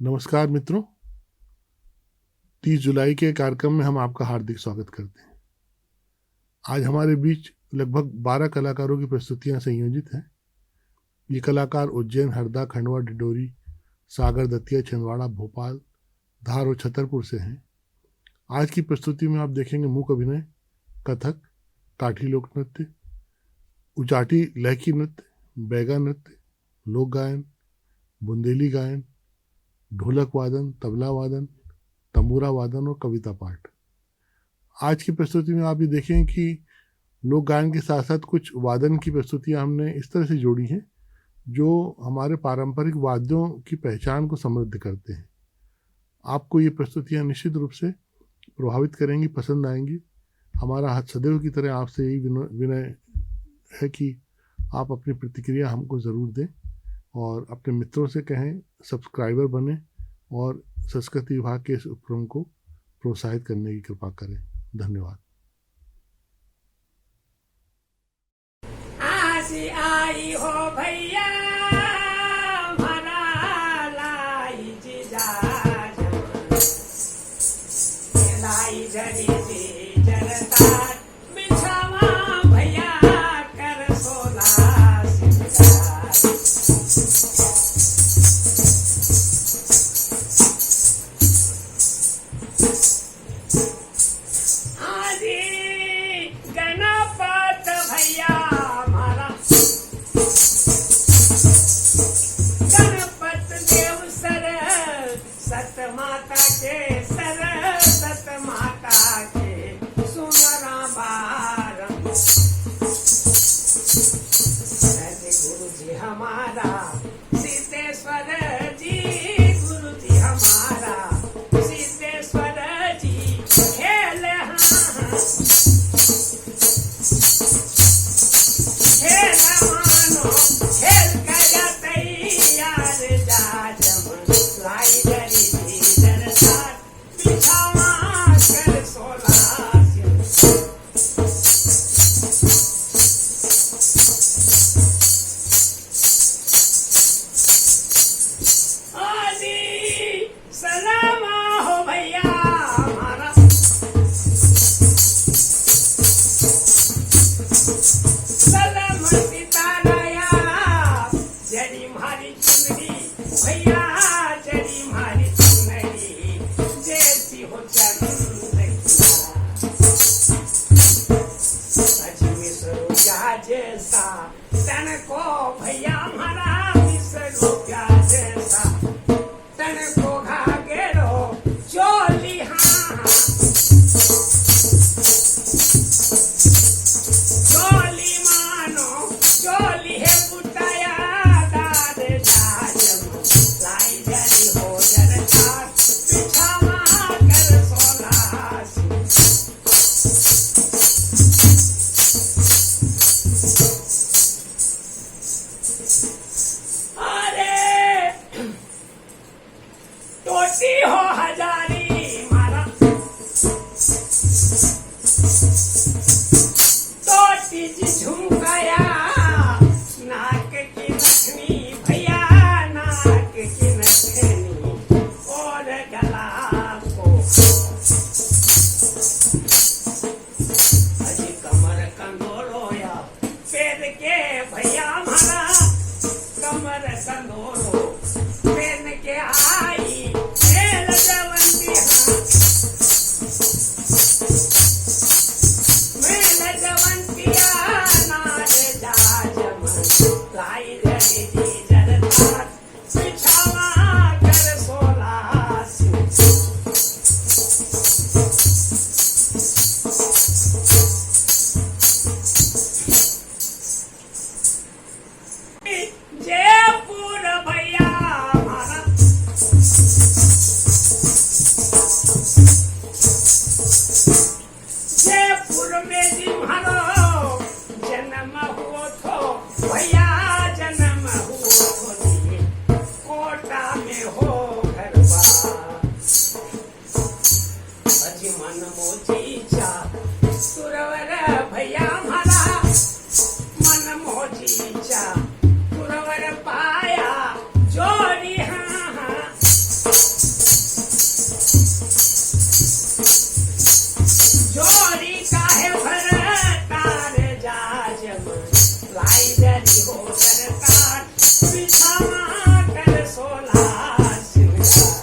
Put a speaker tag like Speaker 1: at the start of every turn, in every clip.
Speaker 1: नमस्कार मित्रों, 30 जुलाई के कार्यक्रम में हम आपका हार्दिक स्वागत करते हैं। आज हमारे बीच लगभग 12 कलाकारों की प्रस्तुतियां संयोजित हैं। ये कलाकार उज्जैन, हरदा, खंडवा, डिंडोरी, सागर, दतिया, छिंदवाड़ा, भोपाल, धार और छतरपुर से हैं। आज की प्रस्तुति में आप देखेंगे मूक अभिनय, कथक, काठी लोक नृत्य, उचाटी लहकी नृत्य, बैगा नृत्य, लोक गायन, बुंदेली गायन, ढोलक वादन, तबला वादन, तंबूरा वादन और कविता पाठ। आज की प्रस्तुति में आप ये देखें कि लोक गायन के साथ साथ कुछ वादन की प्रस्तुतियां हमने इस तरह से जोड़ी हैं जो हमारे पारंपरिक वाद्यों की पहचान को समृद्ध करते हैं। आपको ये प्रस्तुतियां निश्चित रूप से प्रभावित करेंगी, पसंद आएंगी। हमारा हाथ सदैव की तरह आपसे यही विनय है कि आप अपनी प्रतिक्रिया हमको ज़रूर दें और अपने मित्रों से कहें, सब्सक्राइबर बने और संस्कृति विभाग के इस उपक्रम को प्रोत्साहित करने की कृपा करें। धन्यवाद।
Speaker 2: आई हो भैया लाई झड़ी से जरता बिछावा भैया कर सोला आदि गणपत भैया हमारा गणपत देव सर सत माता के सर सत माता के सुमरा बारम गुरु जी हमारा सिद्धेश्वर जी, गुरु जी हमारा सिद्धेश्वर जी खेल खेल मानो खेल कर तैयार जा जम लाई जरी जरसार बिछावा कर सोला आदि सलामा हो भैया हमारा सलाम सिताराया जड़ी मारी चुनरी भैया जड़ी मारी चुनरी जैसी हो चंद्रिका जैसा तन को भैया हमारा मिसरो जैसा तन को घाघेरो चोली हाँ चोली मानो चोली है बुटाया दाद जाजम लाई जरी हो जरता बिछावा कर सोला अरे टोटी हो हजारी मारा टोटी जी झुमकाया नाक की नथनी भैया नाक की नथनी और गला को अजी कमर कंदोरोया पैर के भैया हमारा कमर कंदोरो पेन के आई खेल जवंती मेल जवंतिया नार जाजम लाई जड़ी जरता बिछावा कर सोला जयपुर भैया हमारा जयपुर में जिम्हारो जन्म हुआ थो भैया जन्म हुआ थो जी कोटा में हो घरवा अजी मन मोची चा सुरवर भैया हमारा मन मोची चा सुरवर पाया जोड़ी हाँ हाँ जोरी काहे भरतार जाजम लाई दरी हो सरकार बिछावा कर सोला सिंगार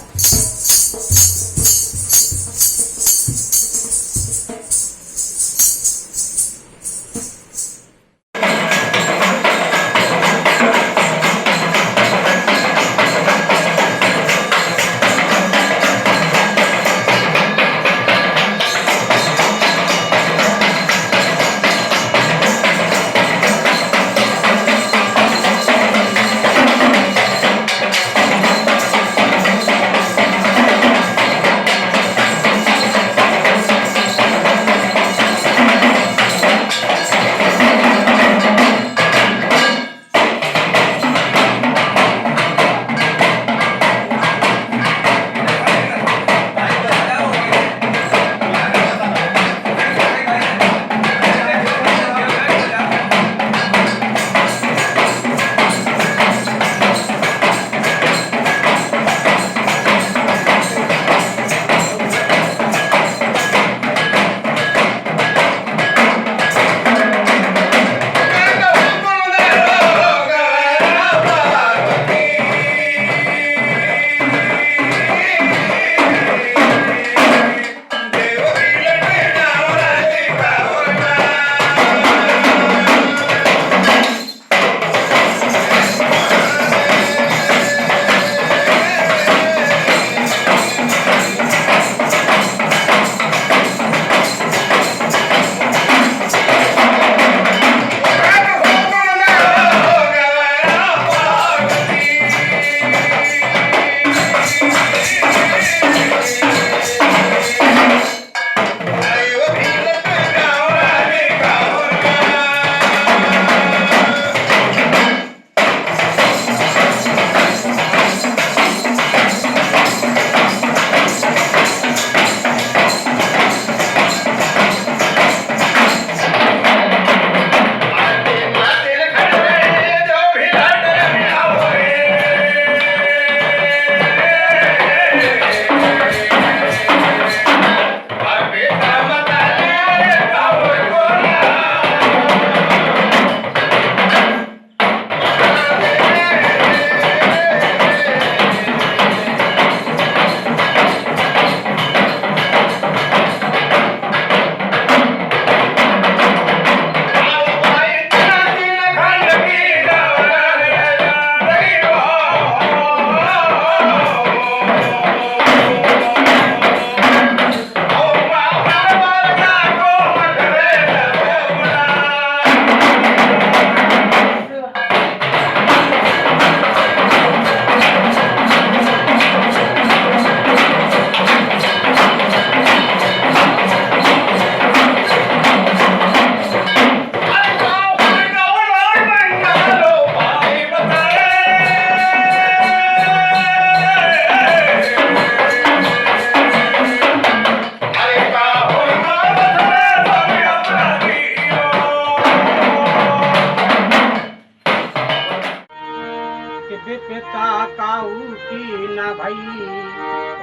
Speaker 3: पिता काऊ की न भई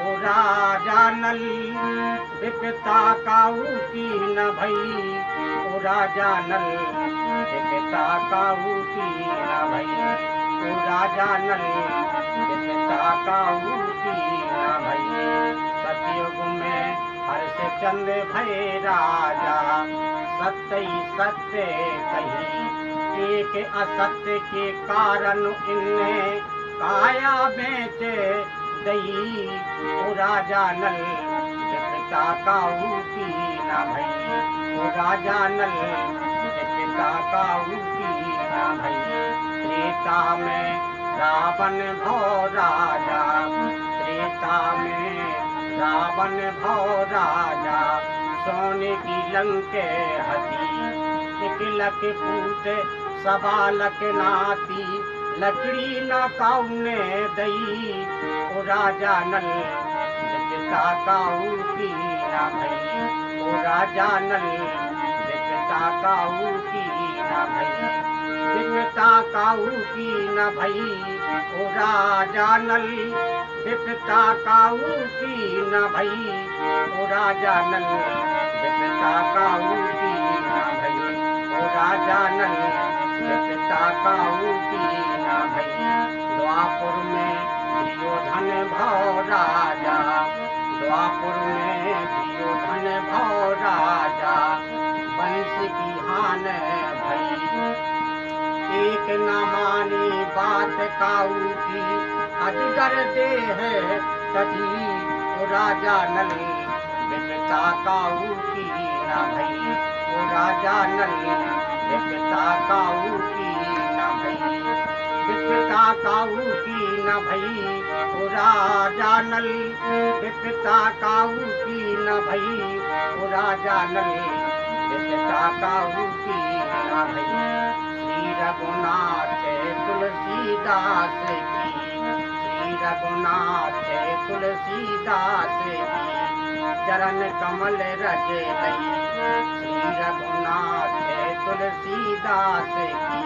Speaker 3: ओ राजा नल पिता काऊ की न भई ओ राजा नल पिता काऊ की न भई ओ राजा नल पिता काऊ की न भई सतयुग में हर्ष चंद्र भय राजा सत्य ही सत्य कही एक असत्य के कारण इनने काया बेच दई ओ राजा नल पिता काऊ की न भई ओ राजा नल पिता काऊ की न भई त्रेता में रावण भौ राजा त्रेता में रावण भौ राजा सोने की लंके हती एक लक पूत सबालक नाती लकड़ी न काउने दई ओ राजा नल पिता काऊ की न भई ओ राजा नल पिता काऊ की न भई पिता काऊ की न भई ओ राजा नल पिता काऊ की न भई ओ राजा नल पिता काऊ की ना भई ओ राजा नल पिता काऊ की ना भई द्वापुर में दुर्योधन भौ राजा द्वापुर में दुर्योधन भौ राजा वंश की हान भई एक न मानी बात काऊ की अजगर दे है तभी ओ राजा नल पिता काऊ की ना भई ओ राजा नल पिता काऊ की ना भई पिता काऊ की न भई ओ राजा नल पिता काऊ की न भई ओ राजा नल पिता काऊ की न भई श्री रघुनाथ तुलसीदास की श्री रघुनाथ तुलसीदास की चरण कमल रज लई श्री रघुनाथ तुलसीदास की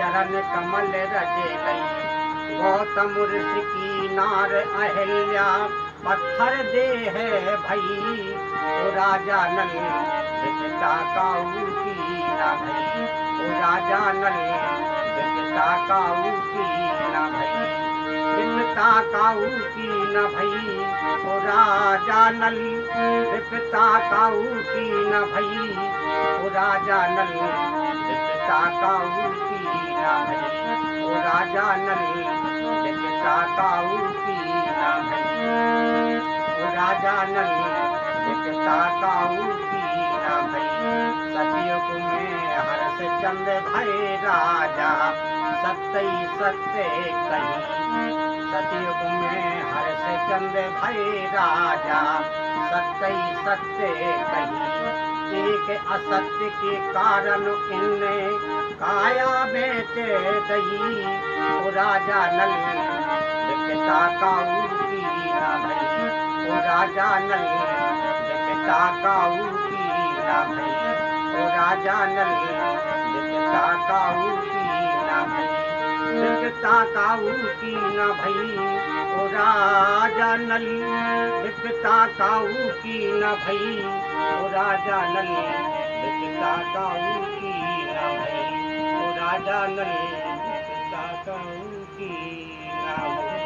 Speaker 3: चरण कमल रज लई गौतम ऋषि की नार अहिल्या पत्थर दे है भई ओ राजा नल पिता काऊ की ना भई ओ राजा नल पिता काऊ की ना भई पिता काऊ की न भई ओ राजा नल पिता काऊ की न भई ओ राजा नल पिता काऊ की ना भई ओ राजा नल पिता काऊ की ना भई ओ राजा नल पिता काऊ की ना भई सतयुग में हर्ष चंद भय राजा सत्य सत्य कही सतयुग में हर्ष चंद भय राजा सत्य सत्य कही एक असत्य के कारण इनने काया बेच दई ओ राजा नल पिता काऊ की ना भई ओ राजा नल पिता काऊ की ना भई ओ राजा नल पिता काऊ की ना भई पिता काऊ की न भई ओ राजा नल पिता काऊ की न भई ओ राजा नल पिता काऊ की न भई ओ राजा नल पिता काऊ की न भई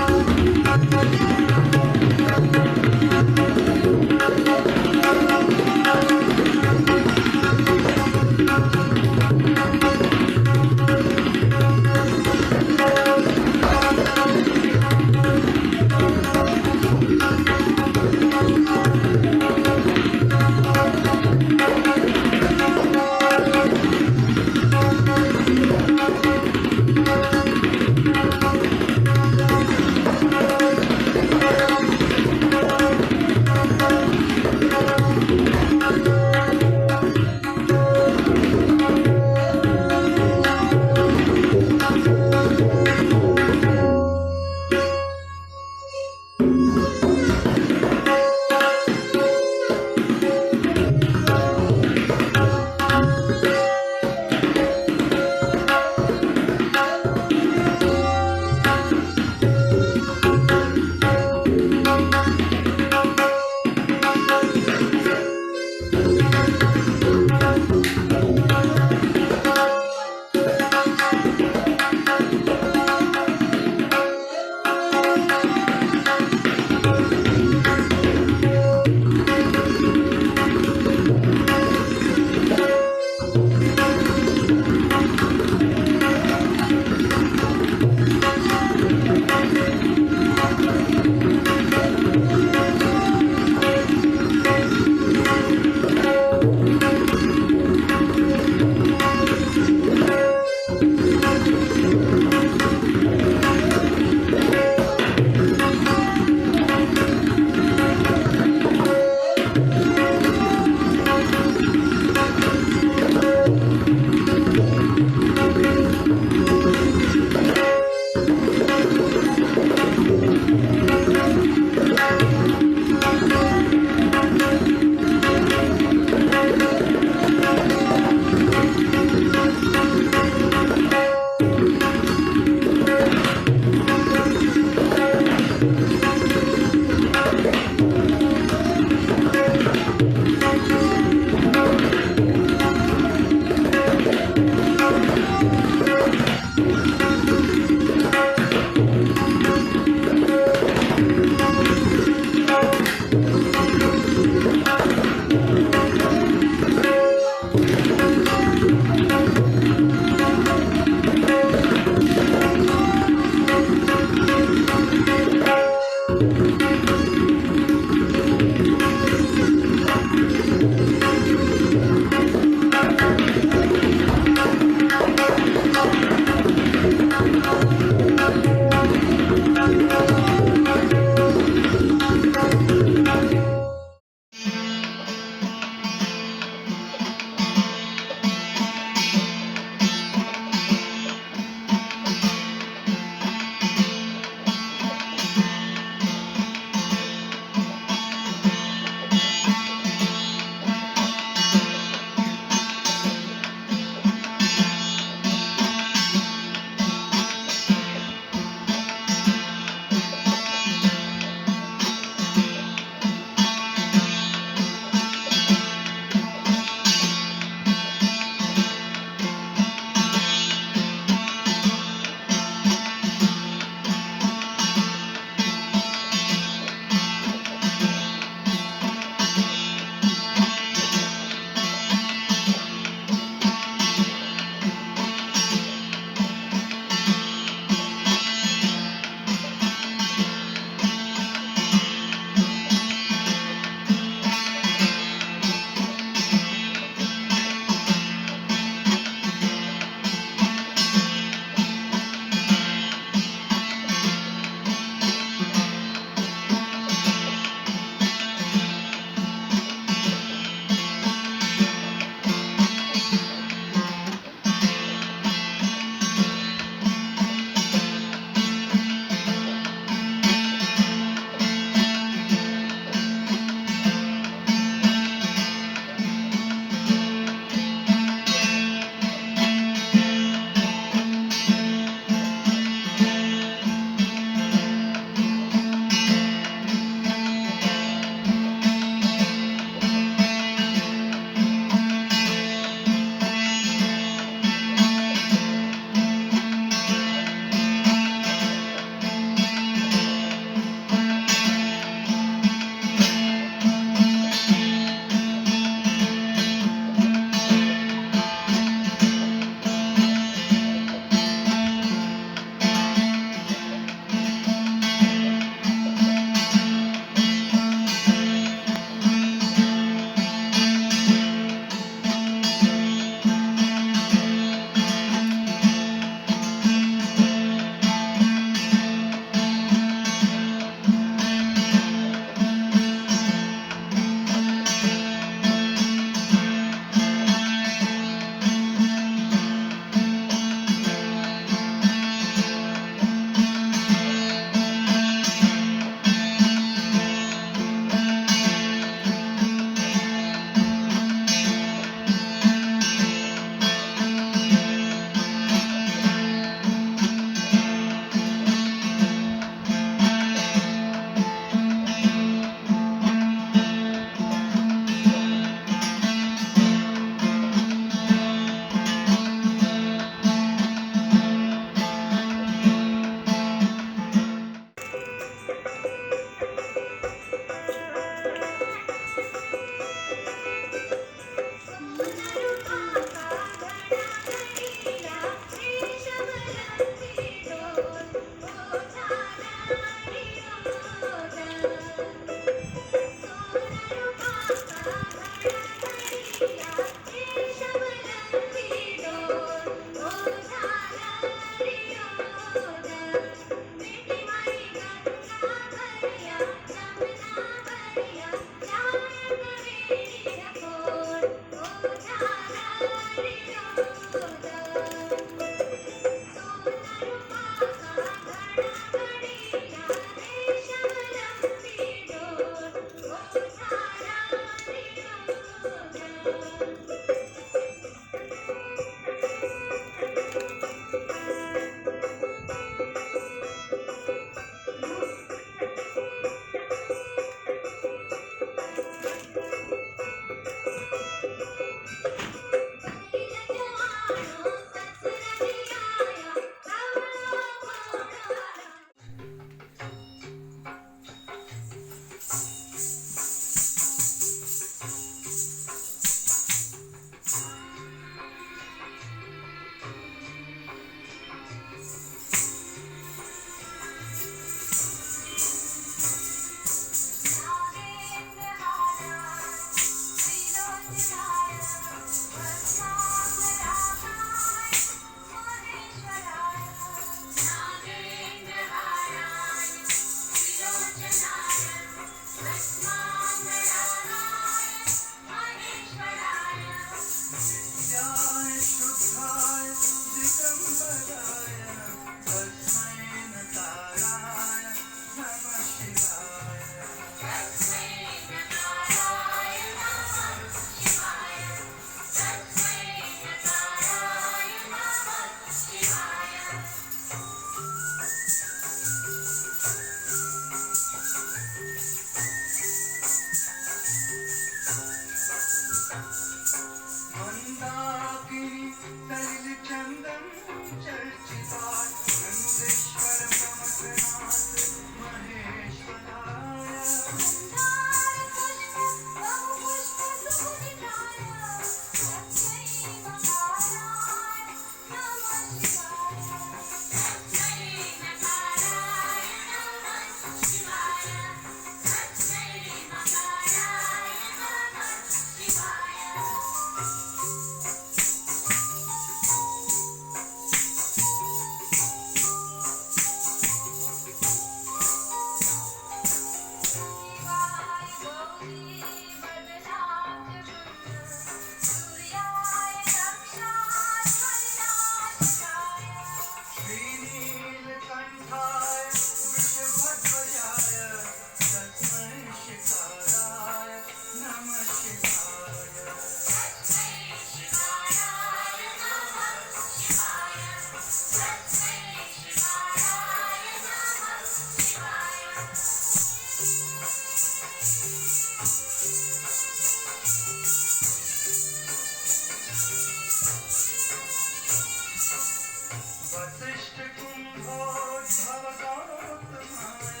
Speaker 4: वसिष्ठ कुंभोद्भव गौतमाय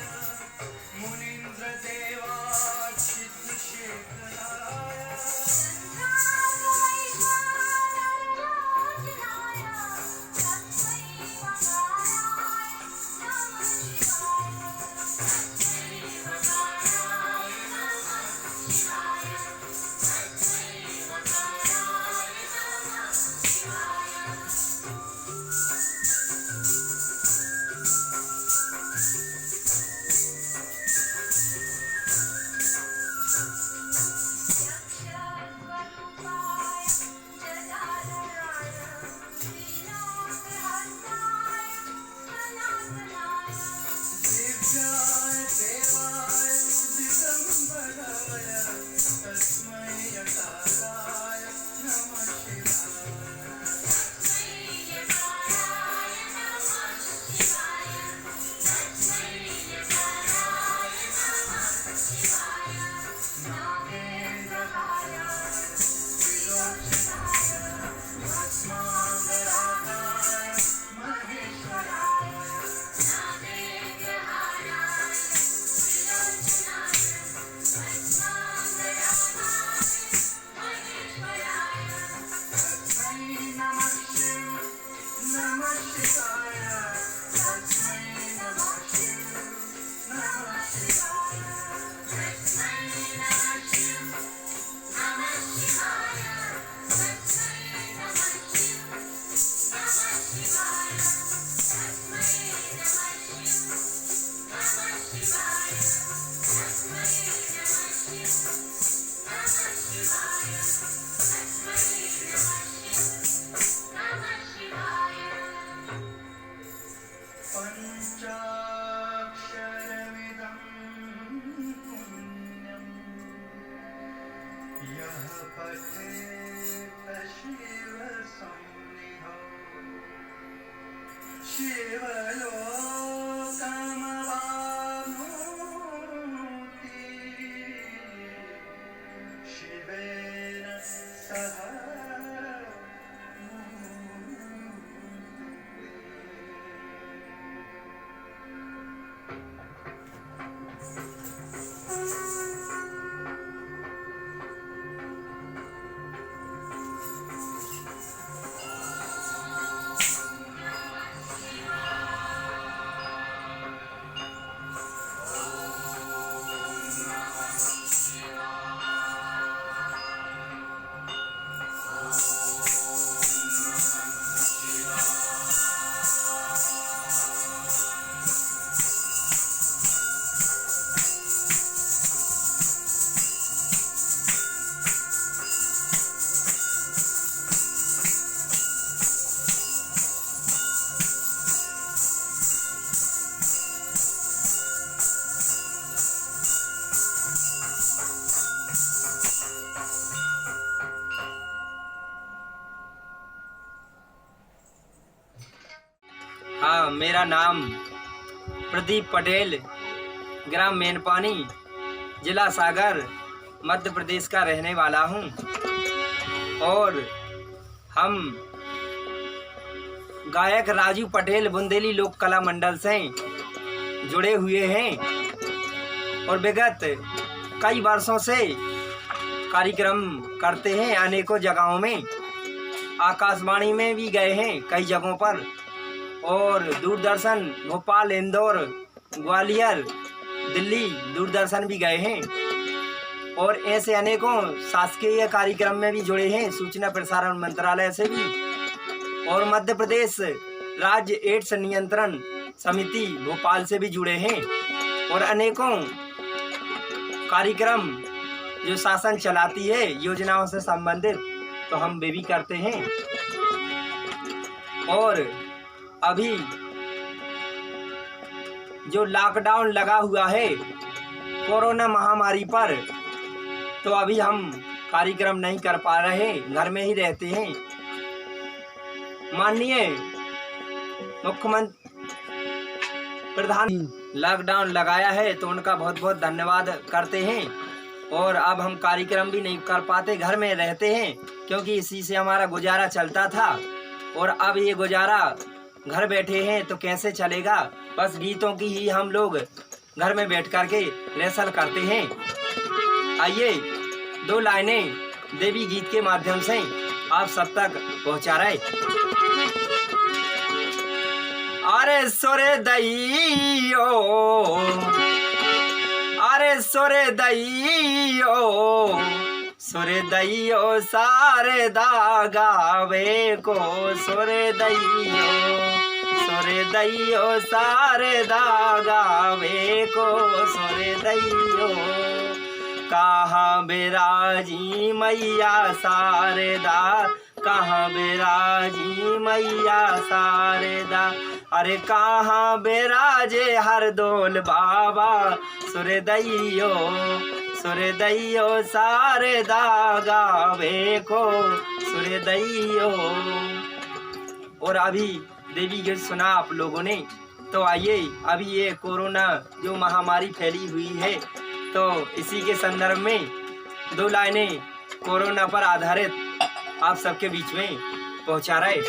Speaker 4: मुनीन्द्र देवार्चित शेखराय दिव्याय देवाय दिगंबराय तस्मै यकाराय नमः शिवाय नागेन्द्रहाराय त्रिलोचनाय भस्मांगरागाय महेश्वराय तस्मै नमः शिवाय तस्मै नमः शिवाय पंचाक्षरमिदं पुण्यं यः पठेत् शिवसंनिधौ शिवलोकमवाप्नोति शिवेन सह
Speaker 5: हाँ, मेरा नाम प्रदीप पटेल, ग्राम मेनपानी, जिला सागर, मध्य प्रदेश का रहने वाला हूँ। और हम गायक राजू पटेल बुंदेली लोक कला मंडल से जुड़े हुए हैं और विगत कई वर्षों से कार्यक्रम करते हैं। अनेकों जगहों में, आकाशवाणी में भी गए हैं कई जगहों पर, और दूरदर्शन भोपाल, इंदौर, ग्वालियर, दिल्ली दूरदर्शन भी गए हैं। और ऐसे अनेकों शासकीय कार्यक्रम में भी जुड़े हैं, सूचना प्रसारण मंत्रालय से भी, और मध्य प्रदेश राज्य एड्स नियंत्रण समिति भोपाल से भी जुड़े हैं। और अनेकों कार्यक्रम जो शासन चलाती है योजनाओं से संबंधित, तो हम वे भी करते हैं। और अभी जो लॉकडाउन लगा हुआ है कोरोना महामारी पर, तो अभी हम कार्यक्रम नहीं कर पा रहे, घर में ही रहते हैं। माननीय मुख्यमंत्री प्रधान लॉकडाउन लगाया है तो उनका बहुत बहुत धन्यवाद करते हैं। और अब हम कार्यक्रम भी नहीं कर पाते, घर में रहते हैं, क्योंकि इसी से हमारा गुजारा चलता था। और अब ये गुजारा घर बैठे हैं तो कैसे चलेगा, बस गीतों की ही हम लोग घर में बैठ कर के रेसल करते हैं। आइए 2 लाइनें देवी गीत के माध्यम से आप सब तक पहुंचा रहे। अरे सोरे दैयो, अरे सोरे दैयो, सोरे दैयो सारे गावे को, सोरे दैयो, सोरे दैयो सारे गावे को, सोरे दैयो। कहाँ बिराजी मैया शारदा, कहाँ बिराजी मैया शारदा, अरे कहाँ बिराजे हरदोल बाबा, सुर दैयो, सुर दैयो शारदा गावे को, सुर दैयो। और अभी देवी गीत सुना आप लोगों ने, तो आइए अभी ये कोरोना जो महामारी फैली हुई है, तो इसी के संदर्भ में 2 लाइनें कोरोना पर आधारित आप सबके बीच में पहुंचा रहे।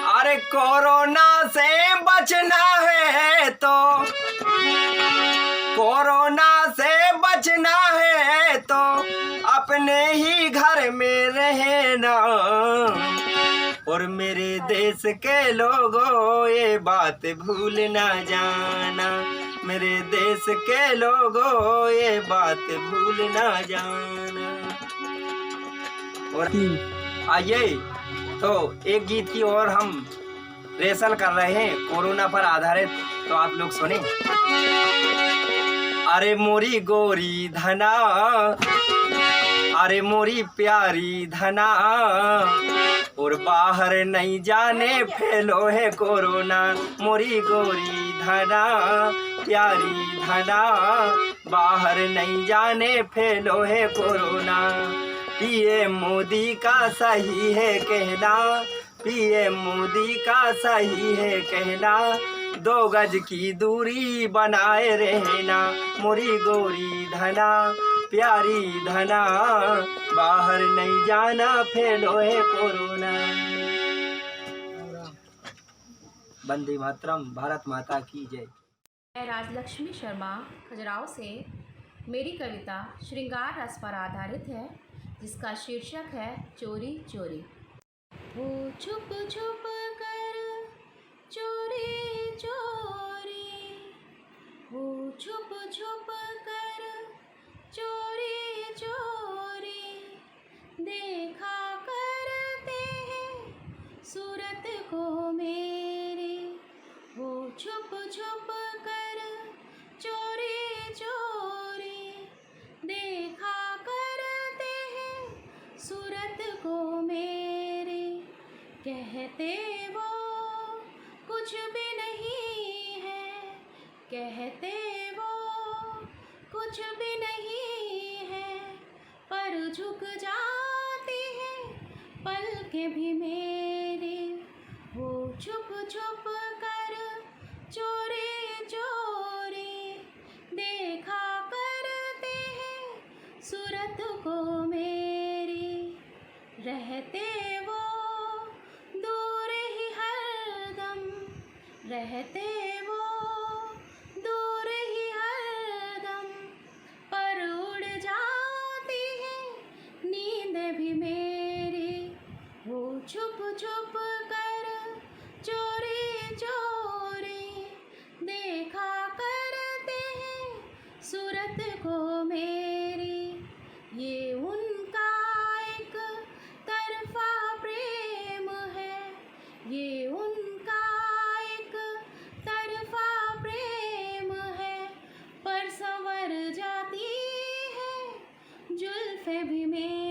Speaker 5: अरे कोरोना से बचना है तो, कोरोना से बचना है तो अपने ही घर में रहना। और मेरे देश के लोगों ये बात भूल ना जाना, मेरे देश के लोगों ये बात भूल ना जाना। और आइए तो एक गीत की ओर हम रेसल कर रहे हैं कोरोना पर आधारित, तो आप लोग सुने। अरे मोरी गोरी धना, अरे मोरी प्यारी धना, और बाहर नहीं जाने फैलो है कोरोना। मोरी गोरी धना, प्यारी धना, बाहर नहीं जाने फैलो है कोरोना। पीएम मोदी का सही है कहना, पीएम मोदी का सही है कहना, 2 गज की दूरी बनाए रहना। मोरी गोरी धना, प्यारी धना, बाहर नहीं जाना फैलो है कोरोना। वंदे मातरम, भारत माता की जय।
Speaker 6: मैं राजलक्ष्मी शर्मा खजुराहो से, मेरी कविता श्रृंगार रस पर आधारित है, जिसका शीर्षक है चोरी चोरी। वो छुप छुप कर चोरी चोरी, वो छुप छुप कर चोरी चोरी, देखा करते हैं सूरत को मेरे। वो छुप छुप कर चोरी चोरी, देखा करते हैं सूरत को मेरे। कहते वो कुछ भी नहीं है, कहते वो कुछ भी नहीं है, पर झुक जाती है पलकें भी मेरी। वो छुप छुप कर चोरी चोरी, देखा करते हैं सूरत को मेरी। रहते वो दूर ही हरदम, रहते वो दूर ही हरदम, पर उड़ जाती है नींद भी मेरी। वो छुप छुप कर चोरी चोरी, देखा करते हैं सूरत को मेरी। ये उनका एक तरफा प्रेम है, ये उनका एक तरफा प्रेम है, पर संवर जाती है जुल्फ़ें भी मेरी।